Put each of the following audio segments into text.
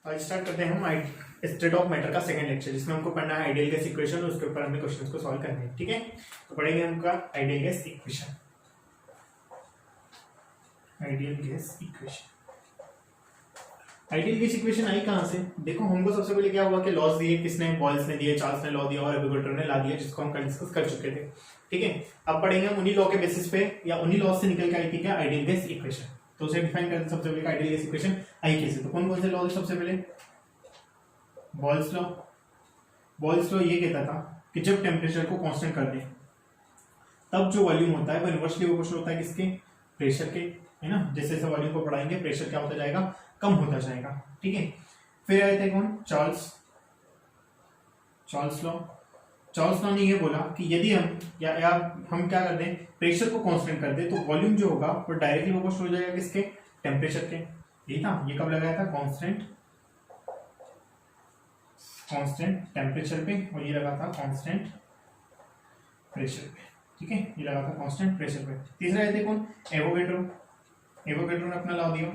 आज स्टार्ट करते हैं हम स्टेट ऑफ मैटर का सेकंड लेक्चर, जिसमें हमको पढ़ना है आइडियल गैस इक्वेशन और उसके ऊपर हमें क्वेश्चंस को सॉल्व करने हैं। ठीक है, तो पढ़ेंगे हमका ideal gas equation. Ideal gas equation, ideal gas equation आई कहां से? देखो, हमको सबसे पहले क्या हुआ कि लॉज दिए, किसने? बॉयल्स ने दिए, चार्ल्स ने लॉ दिया और एवोगाड्रो ने ला दिया, जिसको हम कल डिस्कस कर चुके थे। ठीक है, अब पढ़ेंगे हम उन्हीं लॉ के बेसिस पे या उन्हीं लॉ से निकल के आई थी क्या आइडियल गैस इक्वेशन। तो उसे डिफाइन करते सबसे पहले आइडियल गैस इक्वेशन आई कैसे। तो कौन कौन से लॉ? सबसे पहले बॉयल्स लॉ। बॉयल्स लॉ ये कहता था कि जब टेम्परेचर को कांस्टेंट कर दें तब जो वॉल्यूम होता है वो इनवर्सली प्रोपोर्शनल होता है किसके? प्रेशर के, है ना। जैसे जैसे वॉल्यूम को बढ़ाएंगे प्रेशर क्या होता जाएगा? कम होता जाएगा। ठीक है, फिर आए थे कौन? Charles law. चार्ल्स लॉ ने ये बोला कि यदि हम या हम क्या कर दें, प्रेशर को कांस्टेंट कर दें तो वॉल्यूम जो होगा वो डायरेक्टली प्रोपोर्शनल हो जाएगा किसके? टेम्परेचर के। यही था, ये कब लगाया था? कांस्टेंट टेम्परेचर पे, और ये लगा था कांस्टेंट प्रेशर पे। ठीक है, ये लगा था कांस्टेंट प्रेशर पे। तीसरा आए थे कौन? एवोगाड्रो। एवोगाड्रो ने अपना लॉ दिया।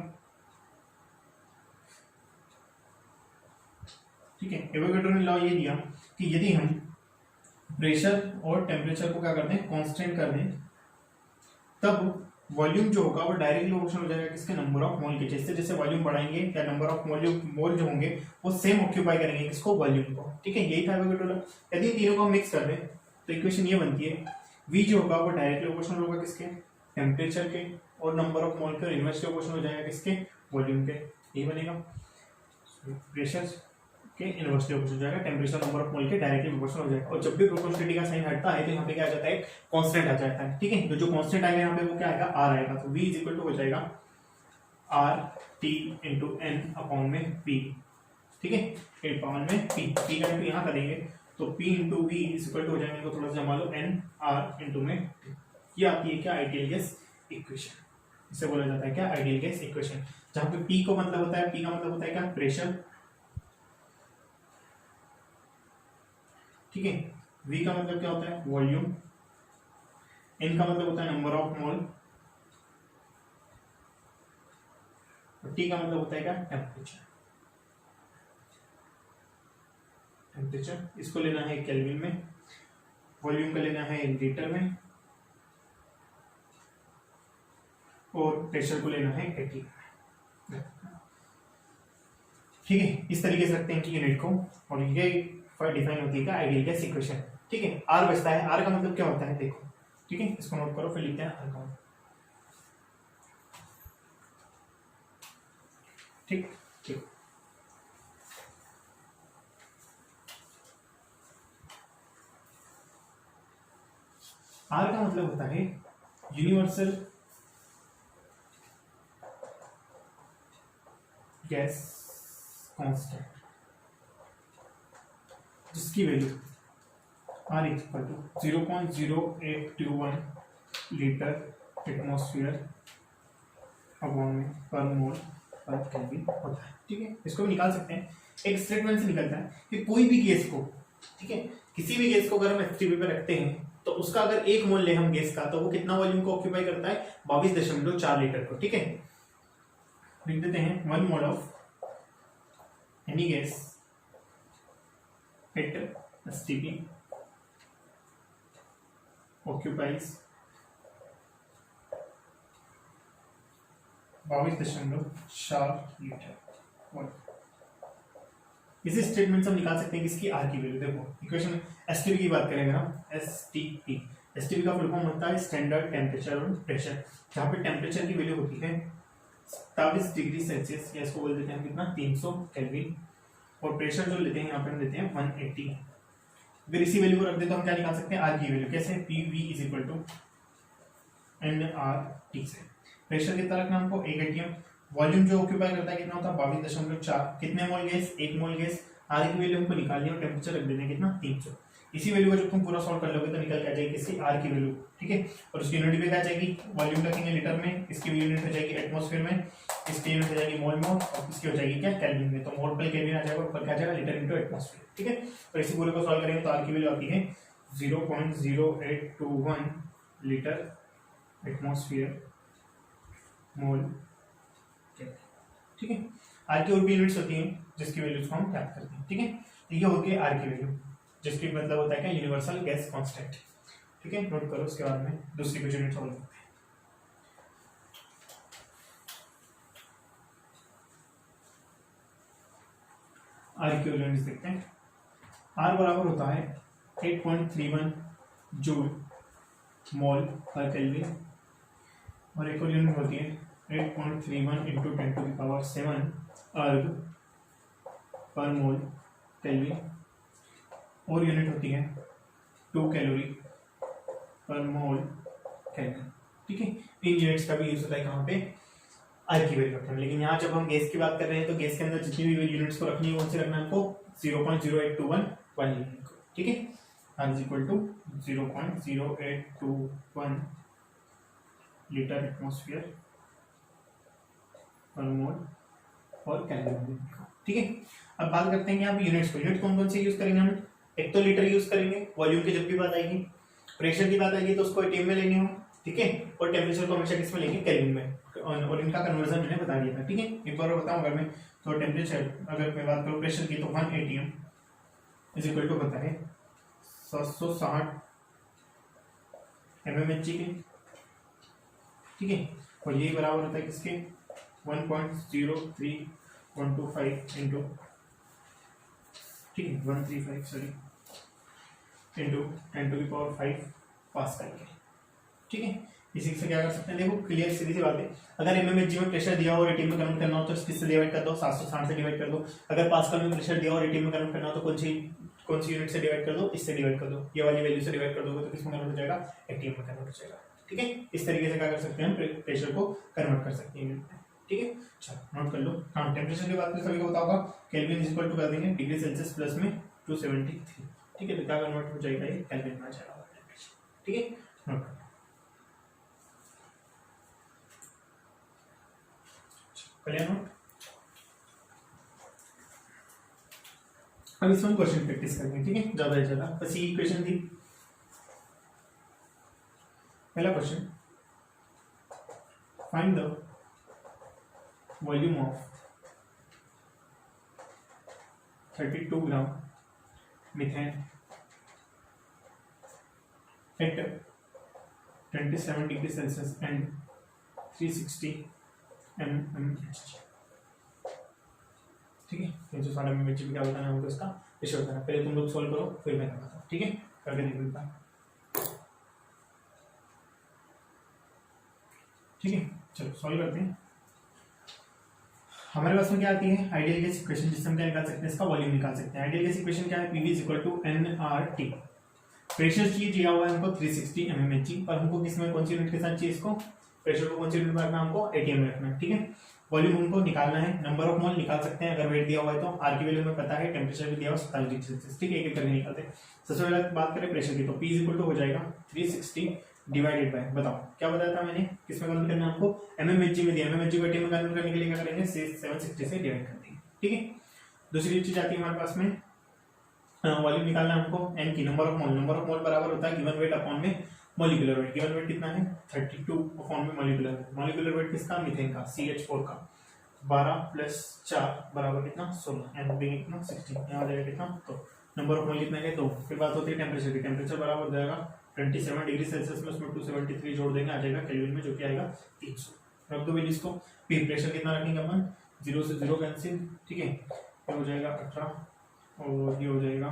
ठीक है, एवोगाड्रो ने लॉ ये दिया कि यदि हम प्रेशर और टेम्परेचर को क्या करते हैं? कांस्टेंट कर दें तब वॉल्यूम जो होगा वो डायरेक्टली प्रोपोर्शनल हो जाएगा किसके? नंबर ऑफ मोल के। जैसे जैसे वॉल्यूम बढ़ाएंगे या नंबर ऑफ मोल जो होंगे वो सेम ऑक्यूपाई करेंगे किसको? वॉल्यूम को। ठीक है, यही था एवोगाड्रो लॉ। यदि तीनों को हम मिक्स कर दें तो इक्वेशन ये बनती है, V जो होगा वो डायरेक्टली प्रोपोर्शनल होगा किसके? टेम्परेचर के, और नंबर ऑफ मोल के इनवर्सली प्रोपोर्शनल हो जाएगा किसके? वॉल्यूम के। यही बनेगा, प्रेशर के इनवर्सली प्रोपोर्शनल हो जाएगा, टेम्परेचर नंबर ऑफ मोल के डायरेक्टली प्रोपोर्शनल हो जाएगा। और जब भी प्रोपोर्शनलिटी का साइन हटता है तो यहाँ पे क्या आ जाता है? कांस्टेंट आ जाता है। ठीक है, तो जो कांस्टेंट आएगा यहाँ पे वो क्या आएगा? R आएगा। तो V इज इक्वल टू हो जाएगा RT इंटू N अपॉन में P। ठीक है, अपॉन में P का इंटू यहाँ करेंगे तो P into V is equal to हो जाएंगे, तो थोड़ा सा जमा लो, N R इंटू में T। ये आती है क्या? Ideal gas equation. इसे बोला जाता है क्या? Ideal gas equation. जहां पे P को मतलब होता है, P का मतलब होता है क्या? प्रेशर। ठीक है, V का मतलब क्या होता है? वॉल्यूम। N का मतलब होता है नंबर ऑफ मोल, और T का मतलब होता है क्या? टेम्परेचर। इसको लेना है केल्विन में, वॉल्यूम का लेना है लीटर में, और प्रेशर को लेना है एटी। ठीक है, इस तरीके से रखते हैं कि यूनिट को, और ये डिफाइन होती है क्या? Ideal gas equation. ठीक है, R बचता है। R का मतलब क्या होता है? देखो, ठीक है, इसको नोट करो, फिर लिखते हैं R का। ठीक ठीक, R का मतलब होता है यूनिवर्सल गैस कांस्टेंट, जिसकी value R equal to 0.0821 litre atmosphere upon में पर मोल पर केल्विन होता है। ठीक है, इसको भी निकाल सकते हैं। एक स्टेटमेंट से निकलता है कि कोई भी गैस को, ठीक है, किसी भी गैस को अगर हम F3 पे रखते हैं तो उसका अगर 1 मोल ले हम गैस का, तो वो कितना वॉल्यूम को ऑक्यूपाई करता है? 22.4 लीटर को। ठीक है, लिख देते हैं 1 mole of any gas at STP occupies 22.4 litre. इस स्टेटमेंट से हम निकाल सकते हैं किसकी? R की वैल्यू। देखो, इक्वेशन STP की बात करेंगे ना, STP का फुल फॉर्म होता है स्टैंडर्ड टेम्परेचर और प्रेशर, जहाँ पे टेम्परेचर की वैल्यू होती है 27 डिग्री सेल्सियस, या इसको बोल देते हैं कितना? 300 केल्विन, और प्रेशर जो लेते हैं यहाँ पे हम लेते हैं 180। अगर इसी वैल्यू को रख दे तो हम क्या निकाल सकते हैं? R की वैल्यू। कैसे? PV is equal to NRT से। प्रेशर कितना रखना हमको? 1 atm। वॉल्यूम जो ऑक्यूपाई करता है कितना होता है? 22.4। कितने मोल गैस? 1 मोल गैस। R की वैल्यू हमको निकालनी है और टेम्परेचर रख देना कितना? 300। इसी वैल्यू को जब तुम पूरा सॉल्व कर लोगे तो निकल के आ जाएगी किसकी? R की वैल्यू। ठीक है, और उसकी यूनिट भी क्या जाएगी? वॉल्यूम रखेंगे लीटर में, इसकी यूनिट हो जाएगी एटमॉस्फेयर में, इसकी यूनिट हो जाएगी मोल में, और इसकी हो जाएगी क्या? केल्विन में। तो मोल पर केल्विन आ जाएगा, ऊपर क्या आ जाएगा? Litre into atmosphere. ठीक है, तो इसी पूरे को सॉल्व करेंगे तो R की वैल्यू आती है 0.0821 लीटर एटमॉस्फेयर मोल। ठीक है, आर की और भी यूनिट्स होती हैं जिसकी वैल्यूज को हम ज्ञात करते हैं, ठीक है। तो ये हो गया आर की वैल्यू, जिसकी मतलब होता है क्या, यूनिवर्सल गैस कांस्टेंट, ठीक है। नोट करो, उसके बाद में दूसरी कुछ यूनिट सॉल्व करते हैं। आर की यूनिट्स देखते हैं। आर बराबर होता है 8.31 जूल मोल पर केल्विन, और एक और यूनिट होती है 8.31 इंटू 10⁷ अर्ग पर मोल केल्विन, और यूनिट होती है 2 कैलोरी पर मोल केल्विन, ठीक है। इन यूनिट्स का भी यूज होता है कहाँ पे, आर की वैल्यू रखने में। लेकिन यहाँ जब हम गैस की बात कर रहे हैं तो गैस के अंदर जितनी भी यूनिट्स को रखनी है कौन से रखना है हमको, 0.0821 यूनिट को, ठीक है। R is equal to 0.0821 litre atmosphere per mole और केल्विन, ठीक है। अब बात करते हैं यहाँ पे यूनिट्स को। यूनिट कौन कौन से यूज करेंगे हम, एक तो लीटर यूज करेंगे वॉल्यूम की जब भी बात आएगी, प्रेशर की बात आएगी तो उसको एटीएम में लेनी हो, ठीक है, और टेम्परेचर को हमेशा किस में लेंगे, केल्विन में, और इनका कन्वर्जन मैंने बता दिया था, ठीक है। एक बार बताऊं अगर मैं, तो टेम्परेचर अगर मैं बात करूं प्रेशर की तो 1 एटीएम इज इक्वल टू होता है 760 mmHg के, ठीक है। और ये बराबर होता है किसके, 1.03125 इंटू, ठीक है, 135 सॉरी इंटू 10⁵ पास्कल के, ठीक है। इसी से क्या कर सकते हैं, देखो क्लियर सीधी सी बात है, अगर mmHg में प्रेशर दिया हो और एटीएम में कन्वर्ट करना हो तो किससे डिवाइड कर दो, 760 से डिवाइड कर दो। अगर पास्कल में प्रेशर दिया और एटीएम में कन्वर्ट करना हो तो कौन सी यूनिट से डिवाइड कर दो, इससे डिवाइड कर दो, ये वाली वैल्यू से डिवाइड कर दोगे तो किसमें कन्वर्ट हो जाएगा, एटीएम में कन्वर्ट हो जाएगा, ठीक है। इस तरीके से क्या कर सकते हैं, प्रेशर को कन्वर्ट कर सकते हैं, ठीक है। चलो नोट कर लो। हाँ, टेम्परेचर की बात सभी को पता होगा, केल्विन इज इक्वल टू कर देंगे डिग्री सेल्सियस प्लस में 273, ठीक है। तो क्या कन्वर्ट हो जाएगा, ये केल्विन में आ जाएगा टेम्परेचर, ठीक है। नोट कर, क्लियर नोट। अब इसमें क्वेश्चन प्रैक्टिस करेंगे, ठीक है, ज्यादा से ज्यादा। बस ये क्वेश्चन थी। पहला question, find the volume of 32 gram methane at 27 degree Celsius and 360 mmHg, ठीक है। 360 mmHg क्या बताना है हमको, इसका रेशियो बताना। पहले तुम लोग सॉल्व करो फिर मैं बताता हूँ, ठीक है, करके देख लेता हूँ, ठीक है। चलो सॉल्व करते हैं। हमारे पास में क्या आती है, आइडियल गैस इक्वेशन, जिससे हम क्या निकाल सकते हैं, इसका वॉल्यूम निकाल सकते हैं। आइडियल गैस इक्वेशन क्या है, PV is equal to nRT। Pressure चाहिए दिया हुआ है हमको 360 mmHg, पर हमको किसमें कौन सी यूनिट के साथ चाहिए इसको, प्रेशर को कौन सी यूनिट में रखना है हमको, एटीएम में रखना है, ठीक है। वॉल्यूम हमको निकालना है, नंबर ऑफ मोल निकाल सकते हैं अगर वेट दिया हुआ है तो, आर की वैल्यू में पता है, टेम्परेचर भी दिया हुआ 47 डिग्री सेल्सियस, ठीक है। एक एक करके निकालते हैं। सबसे पहले बात करें प्रेशर की, तो P इज इक्वल टू हो जाएगा 360 डिवाइडेड बाय, बताओ क्या बताया था मैंने, किसमें कन्वर्ट करना है हमको, mmHg में दिया, mmHg को एटीएम में कन्वर्ट करने के लिए क्या करेंगे, 760 से डिवाइड कर देंगे, ठीक है। दूसरी चीज आती है हमारे पास में, वॉल्यूम निकालना है हमको, n की, number of mole. Number of मोल बराबर होता है गिवन वेट अपॉन में मॉलिक्यूलर वेट। गिवन वेट कितना है, 32 अपॉन में मॉलिक्यूलर वेट। मॉलिक्यूलर वेट किसका, मीथेन का, CH4 का। 12 + 4 बराबर कितना, 16, एंड बी कितना 16, यहाँ आ जाएगा कितना, तो नंबर ऑफ मोल कितना है, 2। फिर बात होती है टेम्परेचर की, टेम्परेचर बराबर हो जाएगा 27 डिग्री सेल्सियस में, उसमें 273 जोड़ देंगे, आ जाएगा केल्विन में, जो कि आएगा 300। रख दो वैल्यूज को। फिर प्रेशर कितना रखेंगे अपन, 0 से 0 कैंसिल, ठीक है। ये हो जाएगा 18 और ये हो जाएगा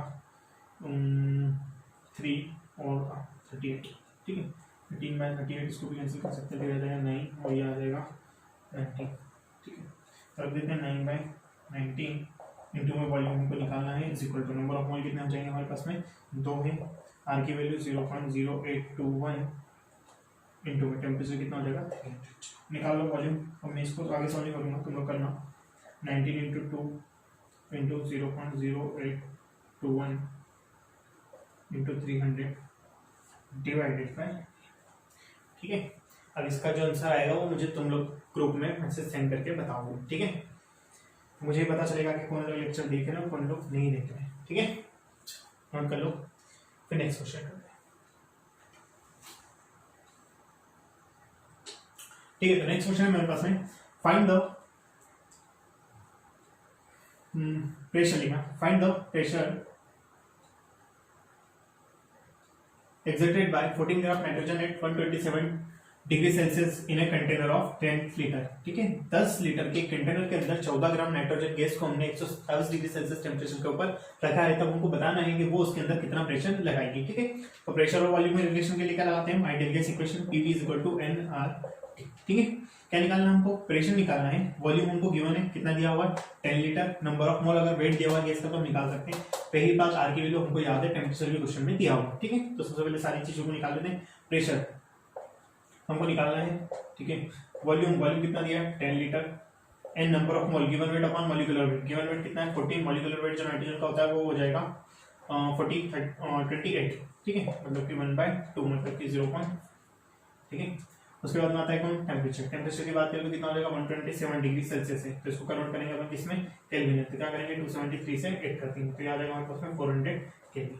3 और 38, ठीक है। 18/38 इसको भी कैंसिल कर सकते हैं, तो आ जाएगा 9 और ये आ जाएगा 19, ठीक है। रख देते हैं 9/19 इंटू में वॉल्यूम हमको निकालना है, is equal to number of mole कितने हो जाएंगे हमारे पास में, 2 है। आर की वैल्यू 0.0821 इंटू में टेम्परेचर कितना हो जाएगा, 300। निकाल लो वॉल्यूम। अब मैं इसको आगे सॉल्व करूँगा, तुम लोग करना। 19 into 2 into 0.0821 into 300 divided by, ठीक है। अब इसका जो आंसर आएगा वो मुझे तुम लोग ग्रुप में मैसेज सेंड करके बताओगे, ठीक है। मुझे पता चलेगा कि कौन लोग लेक्चर देख रहे हैं और कौन लोग नहीं देख रहे हैं, ठीक है। नोट कर लो, फिर नेक्स्ट क्वेश्चन करते हैं, ठीक है। तो नेक्स्ट क्वेश्चन है मेरे पास में, फाइंड द प्रेशर लिखा, find the pressure exerted by 14 gram nitrogen eight 127 degree Celsius in a container of 10 litre. ठीक है, 10 लीटर के कंटेनर के अंदर 14 ग्राम नाइट्रोजन गैस को हमने 127 डिग्री सेल्सियस टेम्परेचर के ऊपर रखा है, तब हमको बताना है कि वो उसके अंदर कितना प्रेशर लगाएगी। ठीक है, तो प्रेशर और वॉल्यूम में रिलेशन के लिए क्या लगाते हैं, ideal gas equation PV is equal to NRT. ठीक है, क्या निकालना हमको, प्रेशर निकालना है, वॉल्यूम हमको गिवन है कितना दिया हुआ 10 लीटर, नंबर ऑफ मोल अगर वेट दिया हुआ गैस का तो हम निकाल सकते हैं। पहली बात आर की वैल्यू हमको याद है, टेम्परेचर भी क्वेश्चन में दिया हुआ। ठीक है, तो सबसे पहले सारी चीजों को निकाल लेते हैं। प्रेशर हमको निकालना है, ठीक है, वॉल्यूम कितना दिया है 10 litre, N number of mole given weight upon molecular weight, given weight कितना है 14, मॉलिक्यूलर वेट जो नाइट्रोजन का होता है वो हो जाएगा 28। ठीक है, मतलब कि 1/2 मतलब कि 0. ठीक है, उसके बाद में आता है कौन, टेम्परेचर। टेम्परेचर की बात करें तो कितना हो जाएगा 127 डिग्री सेल्सियस है, तो इसको कन्वर्ट करेंगे अपन किसमें, केल्विन में, तो क्या करेंगे 273 से 8 करते हैं, तो ये आ जाएगा हमारे पास में 400 केल्विन।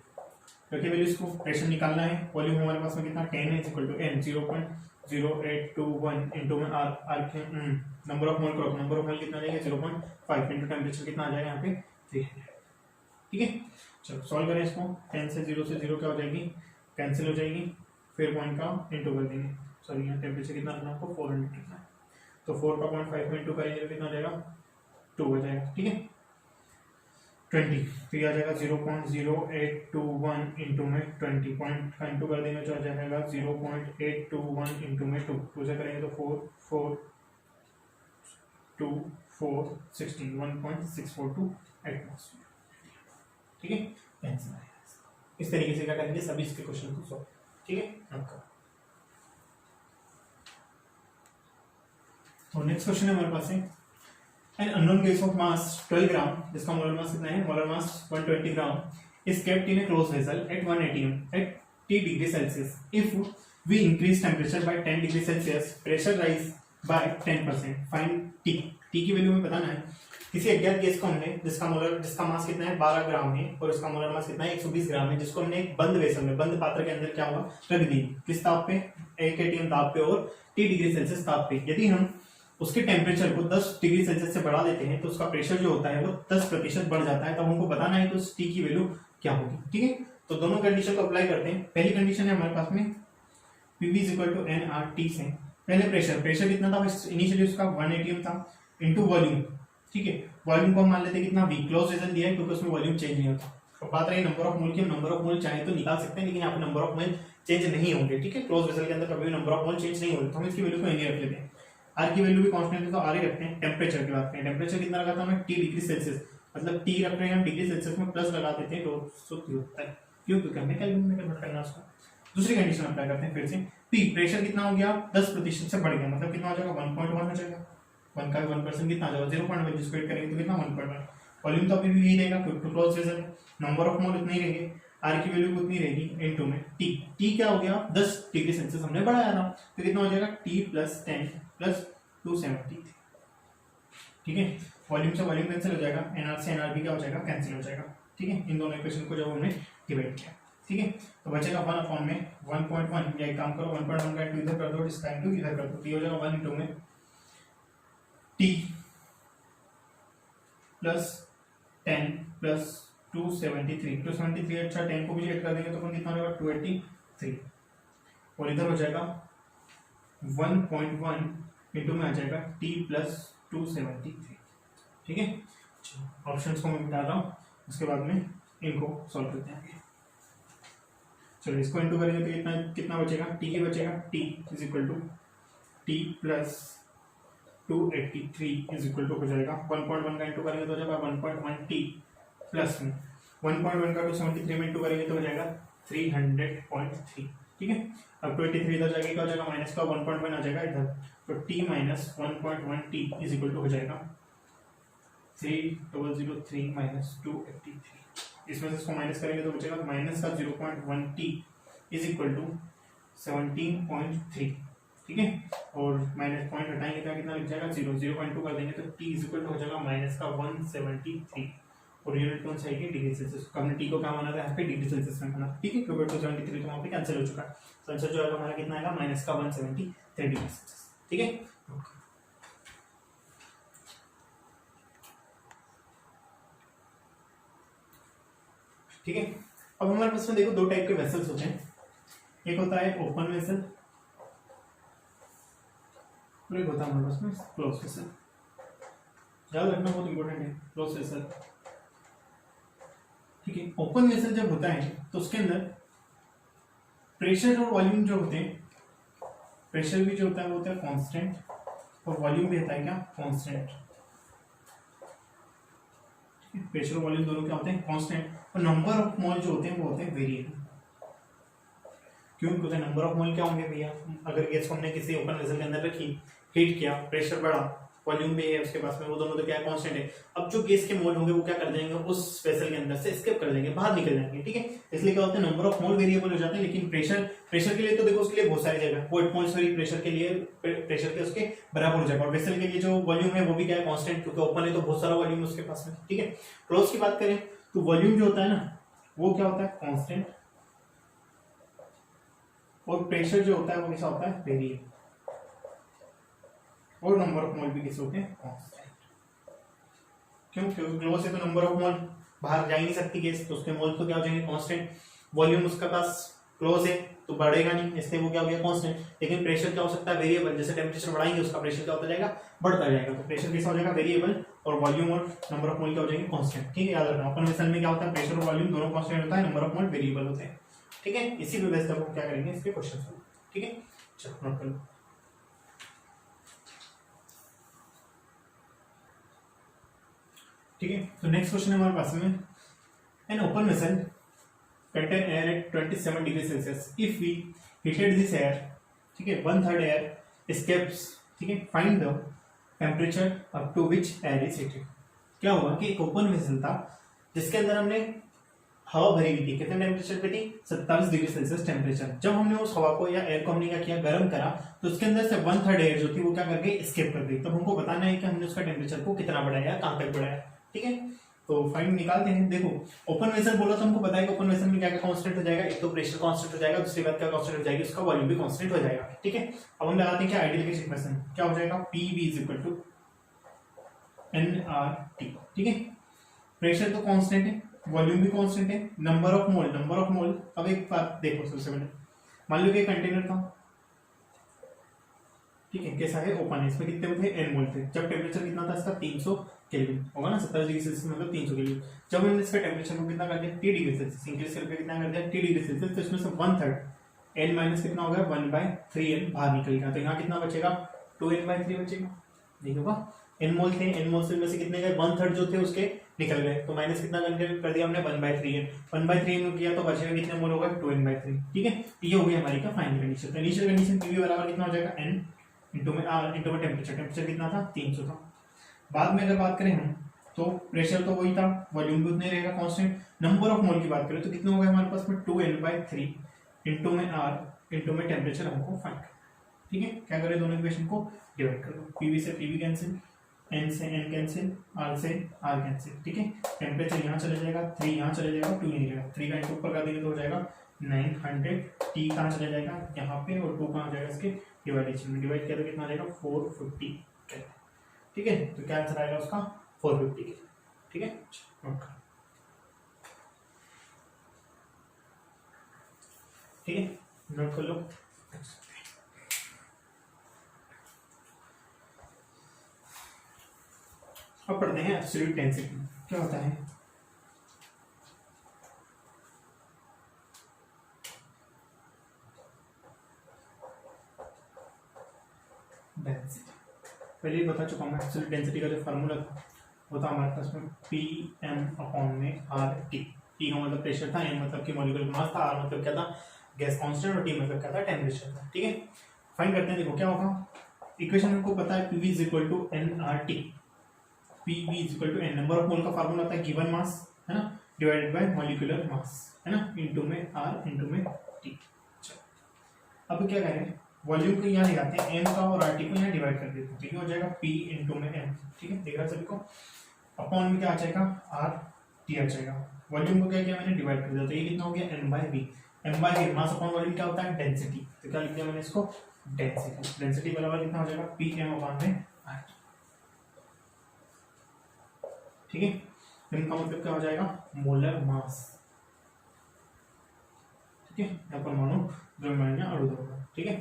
क्योंकि वैल्यूज को प्रेशर निकालना है, वॉल्यूम हमारे पास में कितना 10 है इक्वल टू n 0.0821 इनटू में आर नंबर ऑफ मोल क्रॉप, नंबर ऑफ मोल कितना जाएगा 0.5 इनटू टेम्परेचर कितना आ जाएगा यहाँ पे 300। ठीक है, चलो सॉल्व करें इसको, 10 से 0 क्या हो जाएगी, कैंसिल हो जाएगी, फिर पॉइंट का इंटू कर देंगे, सॉरी यहाँ टेम्परेचर कितना रखना आपको 400 रखना है, तो 4 का 0.5 में इंटू करेंगे तो कितना हो जाएगा 2 हो जाएगा। ठीक है, 20, तो ये आ जाएगा 0.0821 इंटू में 20 पॉइंट का इंटू कर देंगे तो आ जाएगा 0.821 इंटू में 2 से करेंगे तो 4.416 1.642 एटमॉस्फेयर। ठीक है, आंसर आएगा। इस तरीके से क्या करेंगे सभी इसके क्वेश्चन को सॉल्व। ठीक है, आपका तो नेक्स्ट क्वेश्चन है हमारे पास है an unknown gas of mass 12 gram, जिसका मोलर मास कितना है, molar mass 120 gram, is kept in a close vessel at 1 atm at T degree Celsius. If we increase temperature by 10 degree Celsius, pressure rise by 10%, find T. T की वैल्यू में बताना है। किसी अज्ञात गैस को हमने जिसका मास कितना है 12 ग्राम है और उसका मोलर मास कितना है 120 ग्राम है, जिसको हमने एक बंद वेसल में, बंद पात्र के अंदर क्या हुआ रख दी, किस ताप पे, 1 atm ताप पे और T डिग्री सेल्सियस ताप पे। यदि हम उसके टेम्परेचर को 10 डिग्री सेल्सियस से बढ़ा देते हैं तो उसका प्रेशर जो होता है वो 10% बढ़ जाता है, तो हमको बताना है कि उस टी की वैल्यू क्या होगी। ठीक है, तो दोनों कंडीशन को अप्लाई करते हैं। पहली कंडीशन है हमारे पास में Pv इक्वल टू nRT से, पहले प्रेशर कितना था इनिशियली उसका 1 atm था इनटू वॉल्यूम। ठीक है, वॉल्यूम को हम मान लेते हैं कितना V, क्लोज वेसल दिया है क्योंकि उसमें वॉल्यूम चेंज नहीं होता। तो बात रही नंबर ऑफ मोल की, नंबर ऑफ मोल चाहे तो निकाल सकते हैं लेकिन यहाँ पे नंबर ऑफ मोल चेंज नहीं होंगे। ठीक है, क्लोज वेसल के अंदर कभी भी नंबर ऑफ मोल चेंज नहीं होते, तो हम इसकी वैल्यू को यहीं रख लेते हैं। आर की वैल्यू भी कांस्टेंट है तो आर ही रखते हैं। टेम्परेचर की बात करें, टेम्परेचर कितना लगाता हूं मैं T डिग्री सेल्सियस, मतलब T रख रहे हैं हम डिग्री सेल्सियस में प्लस लगा देते हैं तो शुद्ध होता है, क्यों, क्योंकि हमें केल्विन में कन्वर्ट करना है उसको। दूसरी कंडीशन अप्लाई करते हैं फिर से, P प्रेशर कितना हो गया 10% से बढ़ गया, मतलब कितना हो जाएगा 1.1 हो जाएगा, 1 का 1% कितना आ जाएगा 0.1, जिसको ऐड करेंगे तो कितना 1.1। वॉल्यूम तो अभी भी यही रहेगा क्योंकि क्लोज वेसल है, नंबर ऑफ मोल उतने ही रहेंगे, आर की वैल्यू कितनी रहेगी इनटू में टी क्या हो गया 10 डिग्री सेल्सियस हमने बढ़ाया था, तो कितना हो जाएगा T + 10 + 270। ठीक है, वॉल्यूम से वॉल्यूम कैंसिल हो जाएगा, एनआर से एनआर भी क्या हो जाएगा कैंसिल हो जाएगा। ठीक है, इन दोनों इक्वेशन को जब हमने डिवाइड किया, ठीक है, तो बचेगा 1 अपॉन में 1.1, या एक काम करो 1.1 का इंटू इधर कर दो, इसका इंटू इधर कर दो, तो ये हो जाएगा 1 इंटू में T + 10 + 273 अच्छा 10 को भी ऐड कर देंगे तो अपन कितना होगा 283, और इधर हो जाएगा 1.1 इंटू में आ जाएगा T + 273। ठीक है, ऑप्शंस को मैं बता रहा हूँ, उसके बाद में इनको सॉल्व करते हैं। चलो इसको इंटू करेंगे तो कितना कितना बचेगा, T के बचेगा T = T + 283 हो जाएगा 1.1 का इंटू करेंगे तो हो जाएगा 1.1 T प्लस में 1.1 का 273 में इंटू करेंगे तो हो जाएगा 300.3। ठीक है, अब 23 इधर जाएगा क्या हो जाएगा माइनस का 1.1 आ जाएगा इधर, तो T - 1.1 T हो जाएगा 3003 - 283। इसमें से इसको माइनस करेंगे तो बचेगा माइनस का 0.1 T = 17.3। ठीक है, और माइनस पॉइंट हटाएंगे तो कितना लग जाएगा 0.2 कर देंगे तो T हो जाएगा माइनस का 173, और यूनिट कौन सी आएगी डिग्री सेल्सियस। हमने T को क्या माना था यहाँ पे डिग्री सेल्सियस में माना। ठीक है, क्योंकि 273 तो वहाँ पे कैंसिल हो चुका है, तो आंसर जो आएगा हमारा कितना आएगा माइनस का 173 डिग्री सेल्सियस। ठीक है, ठीक है। अब हमारे पास में देखो दो टाइप के वेसल्स होते हैं, एक होता है ओपन वेसल और एक होता है हमारे पास में क्लोज वेसल। याद रखना बहुत इंपॉर्टेंट है क्लोज वेसल। ठीक है, ओपन वेसल जब होता है तो उसके अंदर प्रेशर और वॉल्यूम जो होते हैं, प्रेशर भी जो होता है वो होता है कांस्टेंट और वॉल्यूम भी होता है क्या कांस्टेंट। प्रेशर और वॉल्यूम दोनों क्या होते हैं कांस्टेंट, और नंबर ऑफ मोल जो होते हैं वो होते हैं वेरिएबल। क्यों? क्योंकि नंबर ऑफ मोल क्या होंगे भैया, अगर गैस को हमने किसी ओपन वेसल के अंदर रखी, हीट किया, प्रेशर बढ़ा, वॉल्यूम भी है उसके पास में, वो दोनों तो क्या है कांस्टेंट है। अब जो गैस के मोल होंगे वो क्या कर जाएंगे उस वेसल के अंदर से एस्केप कर जाएंगे, बाहर निकल जाएंगे। ठीक है, इसलिए क्या होता है नंबर ऑफ मोल वेरिएबल हो जाते हैं। लेकिन प्रेशर के लिए तो देखो उसके लिए बहुत सारी जगह, वो एटमॉस्फेरिक प्रेशर के लिए प्रेशर के उसके बराबर हो जाएगा, और वेसल के लिए जो वॉल्यूम है वो भी क्या है कांस्टेंट, क्योंकि ओपन है तो बहुत सारा वॉल्यूम उसके पास में। ठीक है, क्लोज की बात करें तो वॉल्यूम जो होता है ना वो क्या होता है कांस्टेंट, और प्रेशर जो होता है वो कैसा होता है वेरिएबल, और नंबर ऑफ मोल भी किस होते हैं कांस्टेंट। क्यों? क्योंकि क्लोज है तो नंबर ऑफ मोल बाहर जा ही नहीं सकती गैस, तो उसके मोल तो क्या हो जाएंगे कांस्टेंट। वॉल्यूम उसका पास क्लोज है तो बढ़ेगा नहीं, इसलिए वो क्या हो गया कांस्टेंट। लेकिन प्रेशर क्या हो सकता है वेरिएबल, जैसे टेम्परेचर बढ़ाएंगे उसका प्रेशर क्या होता जाएगा बढ़ता जाएगा, तो प्रेशर कैसा हो जाएगा वेरिएबल, और वॉल्यूम और नंबर ऑफ मोल क्या हो जाएंगे कांस्टेंट। ठीक है, याद रखना ओपन वेसल में क्या होता है प्रेशर और वॉल्यूम दोनों कांस्टेंट होता है, नंबर ऑफ मोल वेरिएबल होते हैं। ठीक है, इसी पे बेस कर क्या करेंगे इसके क्वेश्चन। ठीक है, चलो नोट कर लो। ठीक है, तो नेक्स्ट क्वेश्चन है हमारे पास में, an open vessel contain air at 27 degree Celsius if we heated this air. ठीक है, 1/3 एयर एस्केप्स। ठीक है, find the temperature up to which air is heated. क्या हुआ कि एक ओपन वेसल था जिसके अंदर हमने हवा भरी हुई थी, कितने टेम्परेचर पे थी 27 डिग्री सेल्सियस टेम्परेचर। जब हमने उस हवा को या एयर को हमने क्या किया गर्म करा, तो उसके अंदर से 1/3 एयर जो थी वो क्या कर गई एस्केप कर गई। तब हमको बताना है कि हमने उसका टेम्परेचर को कितना बढ़ाया, कहां तक बढ़ाया। ठीक है, तो फाइंड निकालते हैं। देखो ओपन वेसल बोला तो हमको पता है कि ओपन वेसल में क्या क्या कांस्टेंट हो जाएगा, एक तो प्रेशर कांस्टेंट हो जाएगा, दूसरी बात क्या कांस्टेंट हो जाएगी उसका वॉल्यूम भी कांस्टेंट हो जाएगा। ठीक है, अब हम लगाते हैं कि आइडियल केस इक्वेशन क्या हो जाएगा, PV = nRT। ठीक है, प्रेशर तो कांस्टेंट है, वॉल्यूम भी कांस्टेंट है, नंबर ऑफ मोल। अब एक बात देखो सबसे पहले, मान लो कि कंटेनर था, ठीक है, कैसा है ओपन है, इसमें कितने थे n मोल थे। जब टेम्परेचर कितना था इसका 300 केल्विन होगा ना, 27 डिग्री सेल्सियस मतलब 300 केल्विन। जब हमने इसका टेम्परेचर को कितना कर दिया 3 डिग्री सेल्सियस, इंक्रीज करके कितना कर दिया 3 डिग्री सेल्सियस, तो इसमें से 1/3 n माइनस कितना होगा 1/3n बाहर निकलेगा, तो यहाँ कितना बचेगा 2n/3 बचेगा। नहीं होगा, n मोल थे, n मोल में से कितने गए 1/3 जो थे उसके निकल गए, तो माइनस कितना कर दिया हमने 1/3n किया, तो बचेगा कितने मोल होगा 2n/3। ठीक है, ये हो गई हमारी का final condition. Initial condition PV बराबर कितना हो जाएगा n इंटू में R इंटू में टेम्परेचर कितना था 300 था। बाद में अगर बात करें हम तो प्रेशर तो वही था, वॉल्यूम भी उतना ही रहेगा कांस्टेंट। नंबर ऑफ मोल की बात करें तो कितना हो गया हमारे पास में 2n/3 इंटू में R इंटू में टेम्परेचर हमको फाइंड करना। ठीक है, क्या करें दोनों इक्वेशन को डिवाइड कर दो, PV से PV कैंसिल, n से n कैंसिल, R से R कैंसिल। ठीक है, टेम्परेचर यहाँ चले जाएगा, 3 यहाँ चले जाएगा, 2 नहीं रहेगा, 3 का इंटू ऊपर कर देंगे तो हो जाएगा 900। T कहाँ चले जाएगा यहाँ पे, और 2 कहाँ हो जाएगा इसके डिवाइडेशन में, डिवाइड किया तो कितना आ जाएगा 450। ठीक है, तो क्या आंसर आएगा उसका 450। ठीक है, नोट कर। ठीक है, नोट कर लो। अब पढ़ते हैं एब्सोल्यूट डेंसिटी क्या होता है। डेंसिटी पहले ही बता चुका हूँ, एब्सोल्यूट डेंसिटी का जो फार्मूला था वो था हमारे पास में PM/RT। T का मतलब प्रेशर था, M मतलब कि मॉलिक्यूलर मास था, R मतलब क्या था गैस कांस्टेंट, और T मतलब क्या था टेम्परेचर था। ठीक है, फाइंड करते हैं। देखो क्या होगा, इक्वेशन हमको पता है PV = nRT। PV = n, number of मोल का फार्मूला होता है गिवन मास है ना डिवाइडेड बाय मॉलिक्यूलर मास है ना, इंटू में R इंटू में T। अब क्या करें, वॉल्यूम को यहाँ लगाते हैं m का, और RT को यहाँ डिवाइड कर देते हैं, तो ये हो जाएगा P इंटू में m। ठीक है, देख रहा सभी को, अपॉन में क्या आ जाएगा RT आ जाएगा। वॉल्यूम को क्या किया मैंने डिवाइड कर दिया, तो ये कितना हो गया m/v। m/v mass upon volume क्या होता है डेंसिटी, तो क्या लिख दिया मैंने इसको डेंसिटी। डेंसिटी बराबर कितना हो जाएगा PM/RT। ठीक है, इनका मतलब क्या हो जाएगा मोलर मास। ठीक है, या परमाणु द्रव्यमान या अणु द्रव्यमान। ठीक है,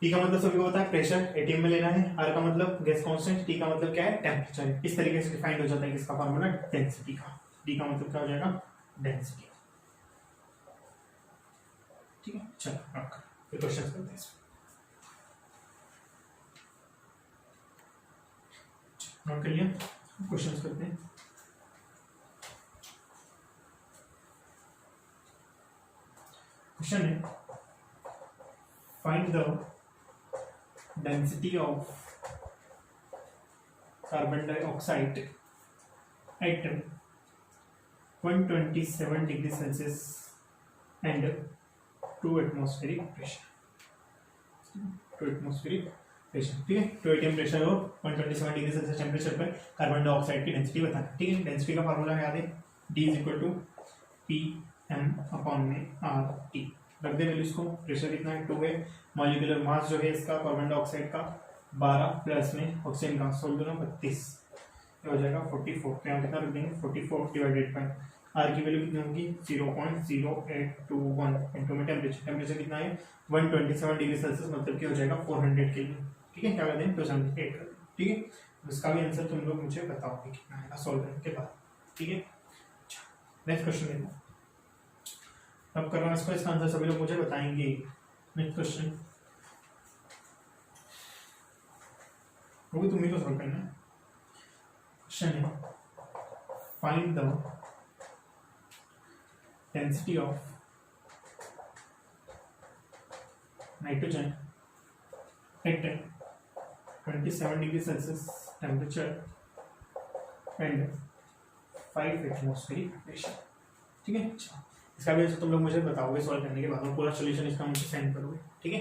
टी का मतलब सभी को पता है प्रेशर एटीएम में लेना है, आर का मतलब गैस कांस्टेंट, टी का मतलब क्या है टेम्परेचर। इस तरीके से डिफाइंड हो जाता है किसका फार्मूला डेंसिटी का। डी का मतलब क्या हो जाएगा डेंसिटी। ठीक है, चलो फिर क्वेश्चन करते हैं। नोट कर लिया, क्वेश्चन करते हैं। क्वेश्चन है find the density of carbon dioxide eight 127 degree Celsius and 2 atmospheric pressure. 2 atmospheric pressure. ठीक है, 2 atm प्रेशर और 127 डिग्री सेल्सियस टेम्परेचर पर कार्बन डाइऑक्साइड की डेंसिटी बताना। ठीक है, डेंसिटी का फार्मूला याद है, D = PM अपॉन में RT। रख दे वैल्यूज को। प्रेशर कितना है 2 है, मॉलिक्यूलर मास जो है इसका कार्बन डाइऑक्साइड का 12 प्लस में ऑक्सीजन का 16 32 हो जाएगा 44। तो यहाँ कितना रख देंगे 44 डिवाइडेड बाय आर की वैल्यू कितनी होगी 0.0821 इंटू में टेम्परेचर कितना है 127 डिग्री सेल्सियस, मतलब कि हो जाएगा 400 केल्विन। ठीक है, क्या कर दें 278 कर दें। ठीक है, इसका भी आंसर तुम लोग मुझे बताओगे कितना आएगा सॉल्व करने के बाद। ठीक है, नेक्स्ट क्वेश्चन देखो, अब कर रहा हूँ इसको, इसका आंसर सभी लोग मुझे बताएंगे। नेक्स्ट क्वेश्चन वो भी तुम्हें तो सॉल्व करना है। क्वेश्चन है find the density of nitrogen at 27 degree Celsius temperature and 5 atmospheric pressure। ठीक है, अच्छा इसका भी तुम लोग मुझे बताओगे सॉल्व करने के बाद, पूरा सॉल्यूशन इसका मुझे सेंड करोगे। ठीक है।